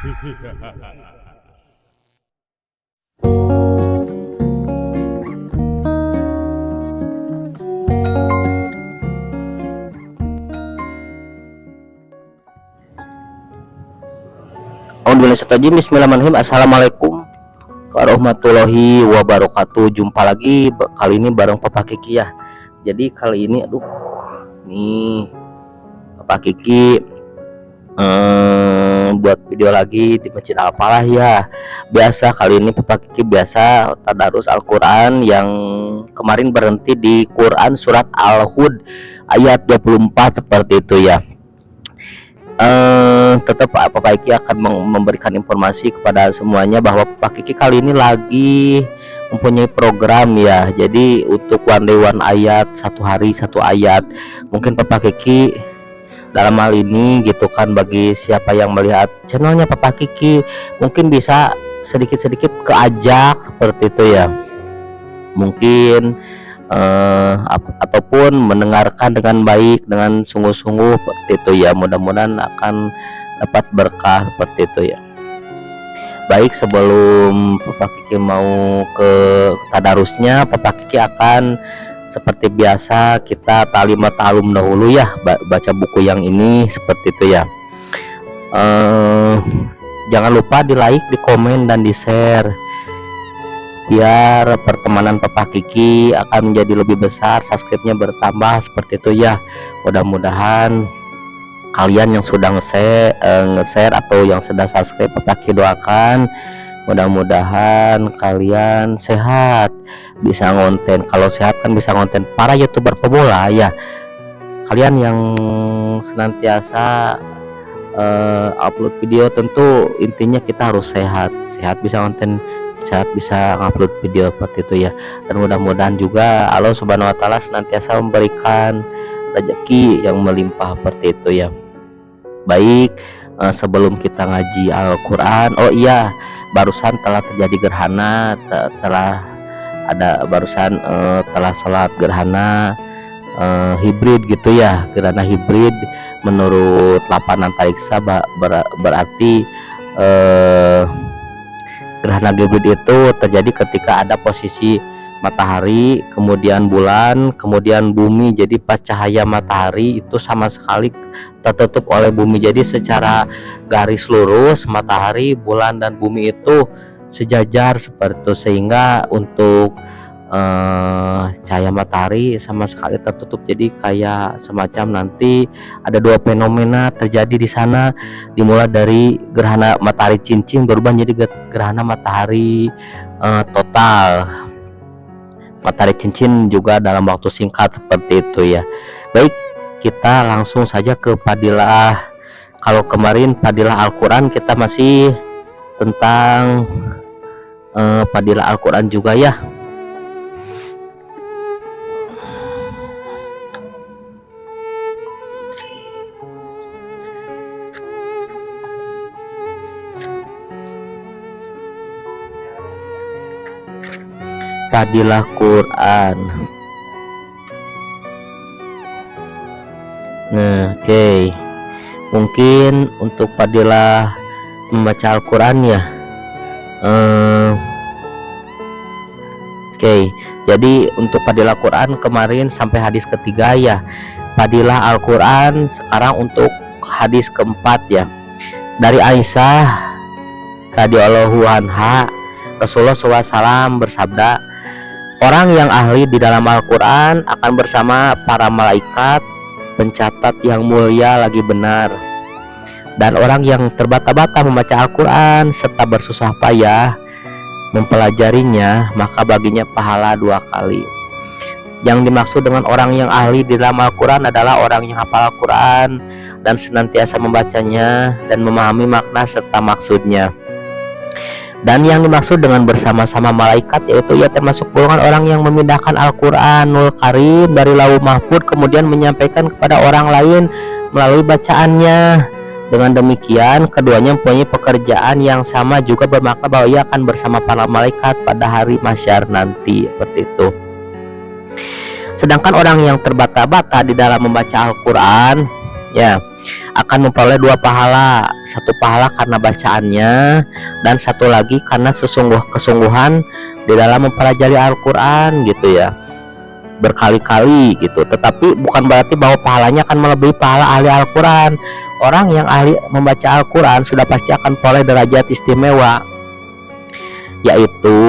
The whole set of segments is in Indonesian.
Bismillahirrahmanirrahim. Assalamualaikum warahmatullahi wabarakatuh. Jumpa lagi kali ini bareng Papa Kiki ya. Jadi kali ini nih Papa Kiki buat video lagi di Masjid Al-Falah ya. Biasa kali ini Papa Kiki biasa tadarus Al-Quran yang kemarin berhenti di Quran surat Al-Hud ayat 24 seperti itu ya. Tetap Papa Kiki akan memberikan informasi kepada semuanya bahwa Papa Kiki kali ini lagi mempunyai program ya. Jadi untuk one day one ayat, satu hari satu ayat. Mungkin Papa Kiki dalam hal ini gitu kan, bagi siapa yang melihat channelnya Papa Kiki mungkin bisa sedikit-sedikit keajak seperti itu ya. Mungkin ataupun mendengarkan dengan baik, dengan sungguh-sungguh seperti itu ya. Mudah-mudahan akan dapat berkah seperti itu ya. Baik, sebelum Papa Kiki mau ke tadarusnya, Papa Kiki akan seperti biasa kita talimat ta'alum dahulu ya, baca buku yang ini seperti itu ya. Jangan lupa di like, di komen, dan di share biar pertemanan Papa Kiki akan menjadi lebih besar, subscribe-nya bertambah seperti itu ya. Mudah-mudahan kalian yang sudah nge-share atau yang sudah subscribe, Papa Kiki doakan mudah-mudahan kalian sehat, bisa ngonten. Kalau sehat kan bisa ngonten para YouTuber pemula ya. Kalian yang senantiasa upload video, tentu intinya kita harus sehat bisa ngonten, saat bisa ngupload video seperti itu ya. Dan mudah-mudahan juga Allah Subhanahu wa taala senantiasa memberikan rezeki yang melimpah seperti itu ya. Baik, sebelum kita ngaji Al-Qur'an, oh iya, barusan telah terjadi gerhana, telah sholat gerhana hibrid gitu ya. Gerhana hibrid menurut lapan antariksa berarti gerhana hibrid itu terjadi ketika ada posisi matahari, kemudian bulan, kemudian bumi. Jadi pas cahaya matahari itu sama sekali tertutup oleh bumi. Jadi secara garis lurus matahari, bulan, dan bumi itu sejajar seperti itu, sehingga untuk cahaya matahari sama sekali tertutup. Jadi kayak semacam nanti ada dua fenomena terjadi di sana, dimulai dari gerhana matahari cincin berubah jadi gerhana matahari total. Matahari cincin juga dalam waktu singkat seperti itu ya. Baik, kita langsung saja ke fadilah. Kalau kemarin fadilah Al-Quran kita masih tentang fadilah Al-Quran juga ya. Fadilah Quran. Nah, oke. Mungkin untuk fadilah membaca Al-Quran ya. Oke. Jadi untuk fadilah Quran kemarin sampai hadis ketiga ya. Fadilah Al-Quran sekarang untuk hadis keempat ya. Dari Aisyah radhiyallahu anha, Rasulullah SAW bersabda, orang yang ahli di dalam Al-Quran akan bersama para malaikat pencatat yang mulia lagi benar. Dan orang yang terbata-bata membaca Al-Quran serta bersusah payah mempelajarinya, maka baginya pahala 2 kali. Yang dimaksud dengan orang yang ahli di dalam Al-Quran adalah orang yang hafal Al-Quran dan senantiasa membacanya dan memahami makna serta maksudnya. Dan yang dimaksud dengan bersama-sama malaikat yaitu ya termasuk golongan orang yang memindahkan Al-Quranul Karim dari Lauh Mahfuz kemudian menyampaikan kepada orang lain melalui bacaannya. Dengan demikian keduanya mempunyai pekerjaan yang sama, juga bermakna bahwa ia akan bersama para malaikat pada hari mahsyar nanti, seperti itu. Sedangkan orang yang terbata-bata di dalam membaca Al-Quran ya, akan memperoleh 2 pahala, 1 pahala karena bacaannya dan 1 lagi karena kesungguhan di dalam mempelajari Al-Quran gitu ya, berkali-kali gitu. Tetapi bukan berarti bahwa pahalanya akan melebihi pahala ahli Al-Quran. Orang yang ahli membaca Al-Quran sudah pasti akan memperoleh derajat istimewa, yaitu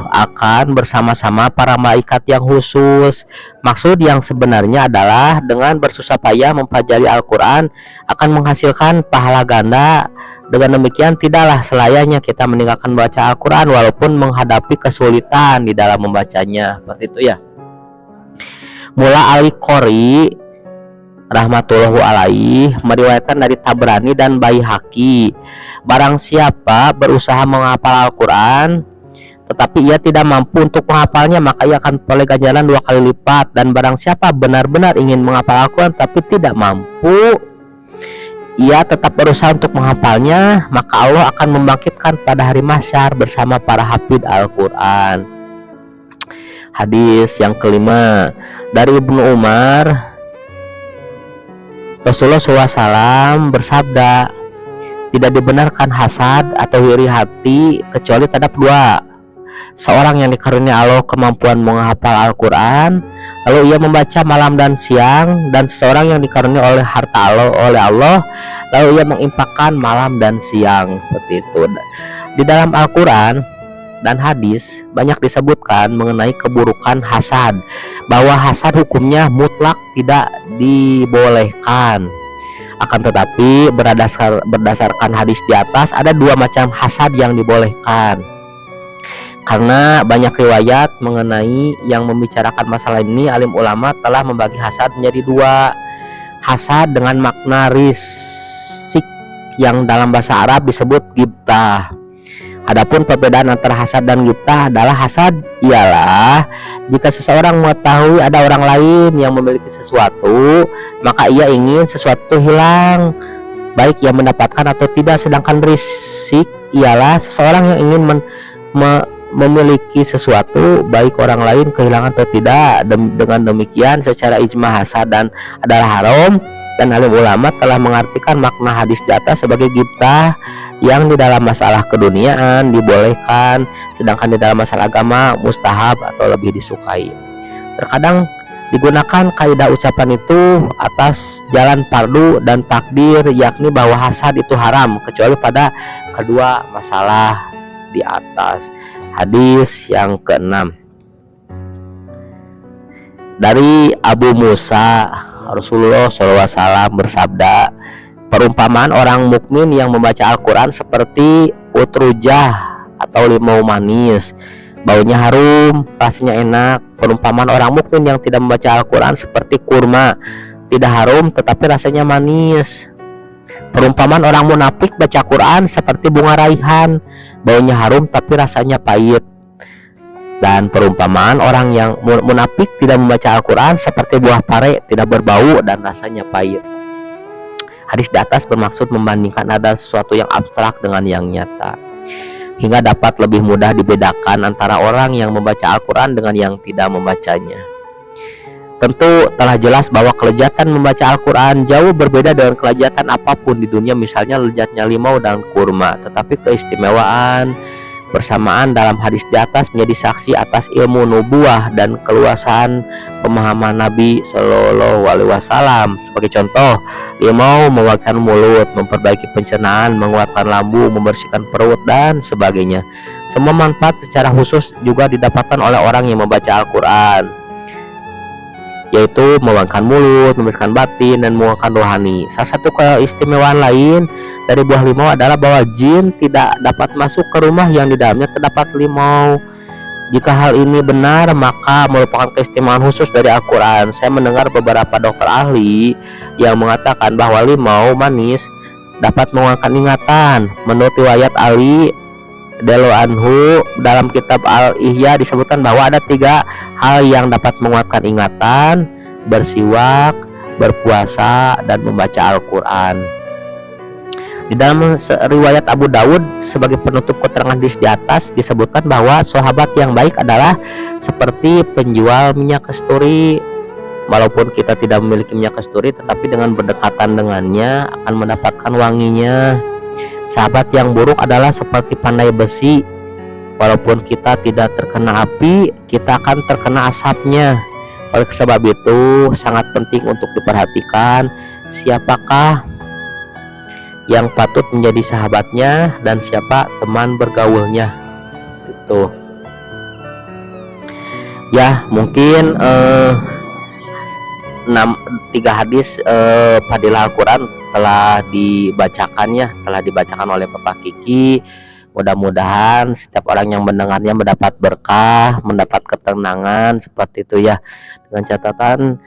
akan bersama-sama para malaikat yang khusus. Maksud yang sebenarnya adalah dengan bersusah payah mempelajari Al-Quran akan menghasilkan pahala ganda. Dengan demikian tidaklah selayaknya kita meninggalkan baca Al-Quran walaupun menghadapi kesulitan di dalam membacanya. Seperti itu ya. Mula Al-Qori rahmatullahu alaih meriwayatkan dari Tabrani dan Baihaqi, barang siapa berusaha menghafal Al-Quran tetapi ia tidak mampu untuk menghafalnya, maka ia akan memperoleh ganjaran 2 kali lipat. Dan barang siapa benar-benar ingin menghafal Al-Quran tapi tidak mampu, ia tetap berusaha untuk menghafalnya, maka Allah akan membangkitkan pada hari mahsyar bersama para hafid Al-Quran. Hadis yang kelima dari Ibnu Umar, Rasulullah SAW bersabda, tidak dibenarkan hasad atau iri hati kecuali terhadap 2. Seorang yang dikaruniai Allah kemampuan menghafal Al-Quran, lalu ia membaca malam dan siang, dan seseorang yang dikaruniai oleh harta oleh Allah, lalu ia menginfakkan malam dan siang. Seperti itu. Di dalam Al-Quran dan hadis banyak disebutkan mengenai keburukan hasad, bahwa hasad hukumnya mutlak tidak dibolehkan. Akan tetapi berdasarkan hadis di atas ada 2 macam hasad yang dibolehkan. Karena banyak riwayat mengenai yang membicarakan masalah ini, alim ulama telah membagi hasad menjadi 2. Hasad dengan makna risik yang dalam bahasa Arab disebut ghibtah. Adapun perbedaan antara hasad dan ghibtah adalah hasad ialah jika seseorang mengetahui ada orang lain yang memiliki sesuatu, maka ia ingin sesuatu hilang, baik ia mendapatkan atau tidak. Sedangkan risik ialah seseorang yang ingin memiliki sesuatu, baik orang lain kehilangan atau tidak. Dengan demikian secara ijma hasad dan adalah haram, dan alim ulama telah mengartikan makna hadis di atas sebagai ghibtah yang di dalam masalah keduniaan dibolehkan, sedangkan di dalam masalah agama mustahab atau lebih disukai. Terkadang digunakan kaidah ucapan itu atas jalan fardu dan takdir, yakni bahwa hasad itu haram kecuali pada kedua masalah di atas. Hadis yang ke-6 dari Abu Musa, Rasulullah SAW bersabda, perumpamaan orang mukmin yang membaca Al-Quran seperti utrujah atau limau manis, baunya harum, rasanya enak. Perumpamaan orang mukmin yang tidak membaca Al-Quran seperti kurma, tidak harum tetapi rasanya manis. Perumpamaan orang munafik baca Quran seperti bunga raihan, baunya harum tapi rasanya pahit. Dan perumpamaan orang yang munafik tidak membaca Al-Quran seperti buah pare, tidak berbau dan rasanya pahit. Hadis di atas bermaksud membandingkan ada sesuatu yang abstrak dengan yang nyata, hingga dapat lebih mudah dibedakan antara orang yang membaca Al-Quran dengan yang tidak membacanya. Tentu telah jelas bahwa kelezatan membaca Al-Quran jauh berbeda dengan kelezatan apapun di dunia, misalnya lezatnya limau dan kurma. Tetapi keistimewaan bersamaan dalam hadis di atas menjadi saksi atas ilmu nubuah dan keluasan pemahaman Nabi Shallallahu Alaihi Wasallam. Sebagai contoh, limau menguatkan mulut, memperbaiki pencernaan, menguatkan lambung, membersihkan perut dan sebagainya. Semua manfaat secara khusus juga didapatkan oleh orang yang membaca Al-Quran, yaitu memangkan mulut, membersihkan batin, dan menguatkan rohani. Salah satu keistimewaan lain dari buah limau adalah bahwa jin tidak dapat masuk ke rumah yang di dalamnya terdapat limau. Jika hal ini benar, maka merupakan keistimewaan khusus dari Al-Quran. Saya mendengar beberapa dokter ahli yang mengatakan bahwa limau manis dapat menguatkan ingatan. Menurut riwayat Ali Delo Anhu dalam kitab Al-Ihya disebutkan bahwa ada 3 hal yang dapat menguatkan ingatan: bersiwak, berpuasa, dan membaca Al-Quran. Di dalam riwayat Abu Dawud sebagai penutup keterangan di atas disebutkan bahwa sahabat yang baik adalah seperti penjual minyak kasturi walaupun kita tidak memiliki minyak kasturi, tetapi dengan berdekatan dengannya akan mendapatkan wanginya. Sahabat yang buruk adalah seperti pandai besi, walaupun kita tidak terkena api, kita akan terkena asapnya. Oleh sebab itu sangat penting untuk diperhatikan siapakah yang patut menjadi sahabatnya dan siapa teman bergaulnya gitu ya. Mungkin 3 hadis Fadilah Al-Quran telah dibacakan oleh Bapak Kiki. Mudah-mudahan setiap orang yang mendengarnya mendapat berkah, mendapat ketenangan seperti itu ya. Dengan catatan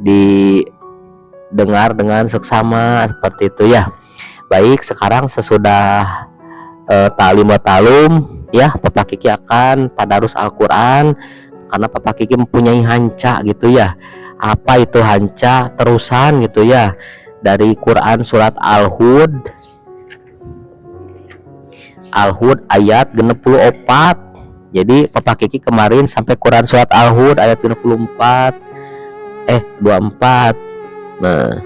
didengar dengan seksama seperti itu ya. Baik, sekarang sesudah ta'lim wa ta'lum ya, Bapak Kiki akan tadarus Al-Quran, karena Bapak Kiki mempunyai hanca gitu ya. Apa itu hanca? Terusan gitu ya, dari Quran surat Al-Hud ayat 64. Jadi Bapak Kiki kemarin sampai Quran surat Al-Hud ayat 24 24. Nah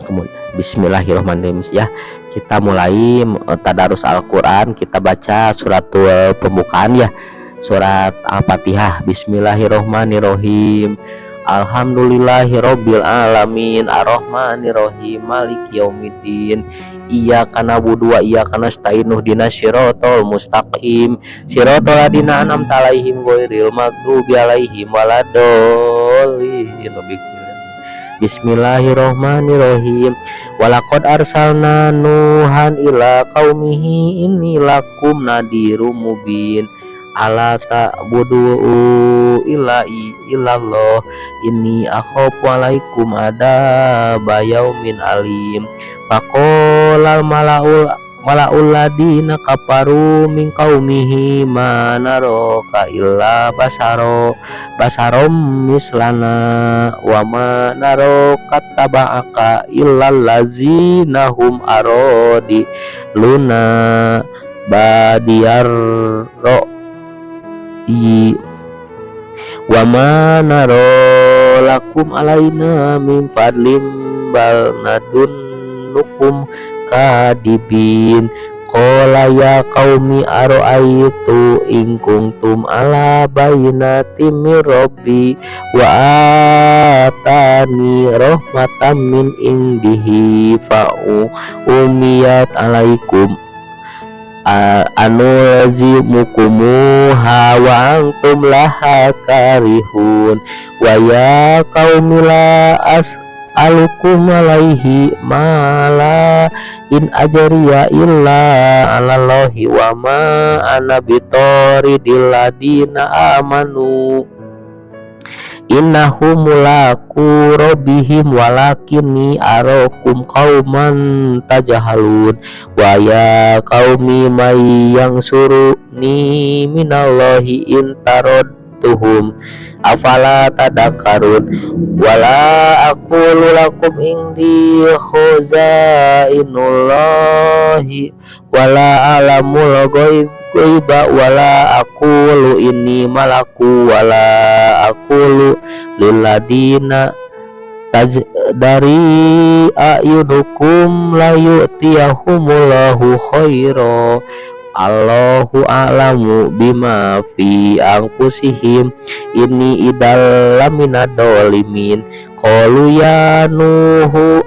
kemudian bismillahirrahmanirrahim ya. Kita mulai tadarus Al-Quran. Kita baca surat pembukaan ya, surat Al-Fatihah. Bismillahirrahmanirrahim. Alhamdulillahirabbil alamin, arrahmanirrahim, maliki yaumiddin, iyyaka na'budu wa iyyaka nasta'in, ihdinas siratal mustaqim, siratal ladzina an'amta 'alaihim ghairil maghdubi alaihim waladdallin. Bismillahirrahmanirrahim. Walaqad arsalna nuhan ila qaumihi inni lakum nadhirum mubin. Ala ta'budu illallah inni akhafu alaikum adaba yaumin alim. Faqala mala'ul ladina kafaru min qaumihi ma naraka illa basarom mislana wa ma naraka taba'aka illal ladzina hum aradi luna badiyar wa ma naro lakum alaina min fadlim bal nadunnukum kadibin. Qala ya qaumi ara'aytu in kuntum ala bayyinatin mir rabbi wa atani rahmatan min indihi fa umiyat alaikum anulzimukumuha wa antum laha karihun. Wa ya qaumi la as'alukum alaihi mala in ajriya illa 'alallahi wa ma ana bitaridil ladina amanu innahum mulaku rabbihim walakinni arakum qauman tajahalun. Wa ya qaumi may yansuruni minallahi in taradtuhum afala tadakkarun. Wala aqulu lakum indi khazainullahi wala alamul ghaiba wala aqulu inni malaku wala aqulu lilladina dari ayunukum la yu'tiyahumullahu khaira. Allahu a'lamu bima fi anfusihim inni idal lamina dolimin. Qalu ya nuhu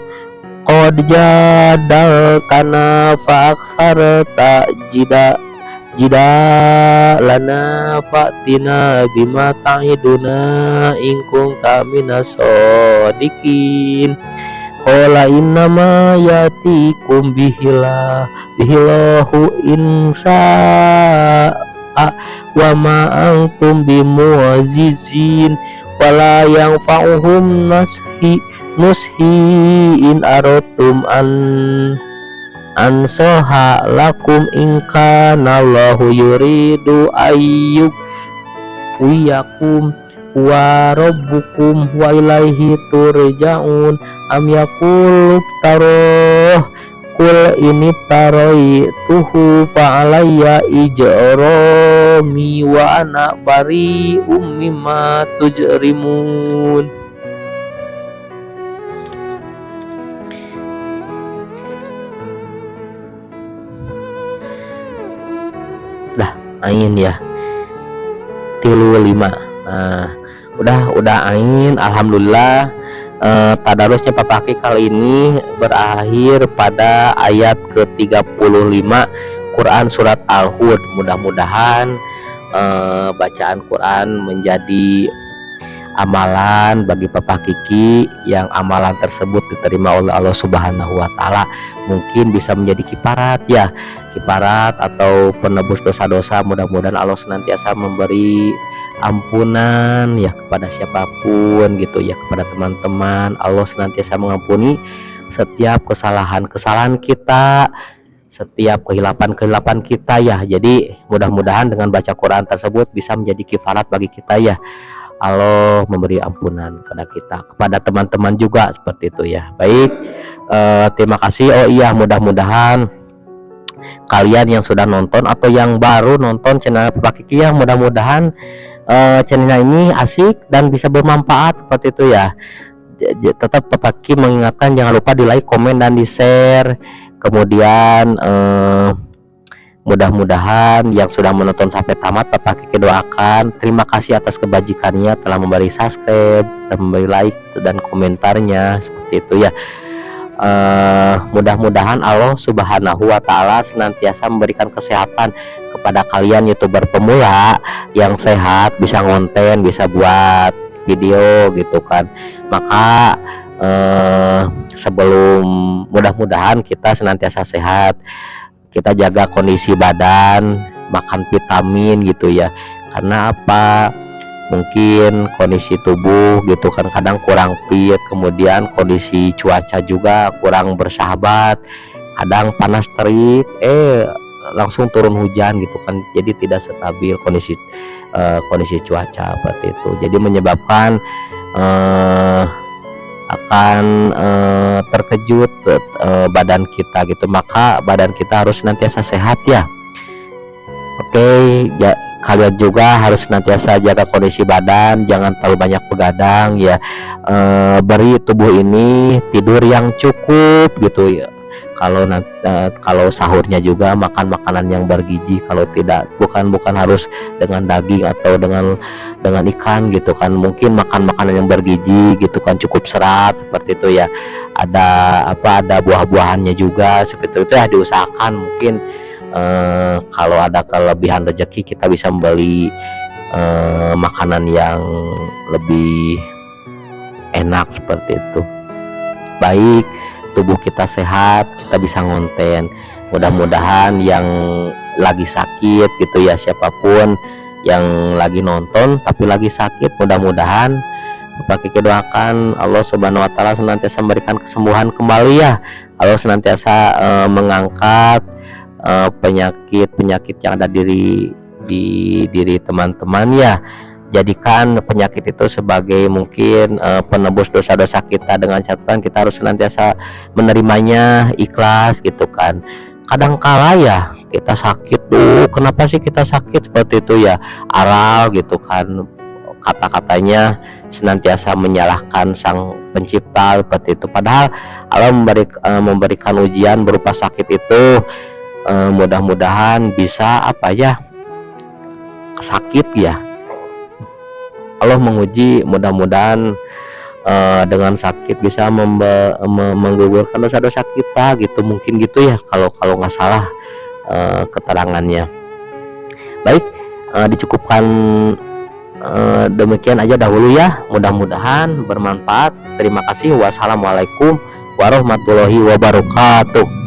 qad jadaltana fa aktharta jidalana fa'tina bima ta'iduna in kunta minas shodiqin. Qala innama yatikum bihillahu insa'a wa ma antum bimu'azzizin wala yanfa'uhum nushi in aradtum ansoha lakum in kana Allahu yuridu ayyub wiyakum wa rabbukum wa ilaihi turja'un am yaqulu taroh kul ini taroi tuhu fa'alayya ijromi wa ana bari mimma tujrimun. Dah ain ya 35. Nah udah ain, alhamdulillah. Tadarusnya Papaki kali ini berakhir pada ayat ke-35 Quran surat Al-Hud. Mudah-mudahan bacaan Quran menjadi amalan bagi Papa Kiki, yang amalan tersebut diterima oleh Allah Subhanahu wa taala. Mungkin bisa menjadi kiparat atau penebus dosa-dosa. Mudah-mudahan Allah senantiasa memberi ampunan ya kepada siapapun gitu ya, kepada teman-teman. Allah senantiasa mengampuni setiap kesalahan-kesalahan kita, setiap kehilapan kita ya. Jadi mudah-mudahan dengan baca Quran tersebut bisa menjadi kifarat bagi kita ya. Allah memberi ampunan kepada kita, kepada teman-teman juga seperti itu ya. Baik, terima kasih. Oh iya, mudah-mudahan kalian yang sudah nonton atau yang baru nonton channel Papa Kiki, yang mudah-mudahan channel ini asik dan bisa bermanfaat seperti itu ya. Tetap Papa Kiki mengingatkan, jangan lupa di like, komen, dan di share. Kemudian mudah-mudahan yang sudah menonton sampai tamat, Papa Kiki doakan terima kasih atas kebajikannya telah memberi subscribe dan memberi like dan komentarnya seperti itu ya. Mudah-mudahan Allah Subhanahu wa taala senantiasa memberikan kesehatan kepada kalian youtuber pemula yang sehat, bisa ngonten, bisa buat video gitu kan. Maka sebelum, mudah-mudahan kita senantiasa sehat, kita jaga kondisi badan, makan vitamin gitu ya. Karena apa? Mungkin kondisi tubuh gitu kan kadang kurang fit, kemudian kondisi cuaca juga kurang bersahabat, kadang panas terik langsung turun hujan gitu kan, jadi tidak stabil kondisi cuaca seperti itu. Jadi menyebabkan akan terkejut badan kita gitu. Maka badan kita harus senantiasa sehat ya. Oke ya, kalian juga harus senantiasa jaga kondisi badan, jangan terlalu banyak begadang ya. Beri tubuh ini tidur yang cukup gitu ya. Kalau sahurnya juga makan makanan yang bergizi. Kalau tidak, bukan harus dengan daging atau dengan ikan gitu kan. Mungkin makan makanan yang bergizi gitu kan, cukup serat seperti itu ya. Ada buah-buahannya juga seperti itu ya, diusahakan. Mungkin kalau ada kelebihan rezeki kita bisa membeli makanan yang lebih enak seperti itu. Baik, tubuh kita sehat, kita bisa ngonten. Mudah-mudahan yang lagi sakit gitu ya, siapapun yang lagi nonton tapi lagi sakit, mudah-mudahan Bapak Kiki doakan Allah Subhanahu wa taala senantiasa memberikan kesembuhan kembali ya. Allah senantiasa mengangkat penyakit yang ada di diri teman-teman ya. Jadikan penyakit itu sebagai mungkin penebus dosa-dosa kita, dengan catatan kita harus senantiasa menerimanya ikhlas gitu kan. Kadang kala ya kita sakit tuh, kenapa sih kita sakit seperti itu ya, aral gitu kan, kata-katanya senantiasa menyalahkan sang pencipta seperti itu. Padahal Allah memberikan ujian berupa sakit itu, mudah-mudahan bisa sakit ya, Allah menguji, mudah-mudahan dengan sakit bisa menggugurkan dosa-dosa kita gitu, mungkin gitu ya kalau nggak salah keterangannya. Baik, dicukupkan demikian aja dahulu ya, mudah-mudahan bermanfaat. Terima kasih. Wassalamualaikum warahmatullahi wabarakatuh.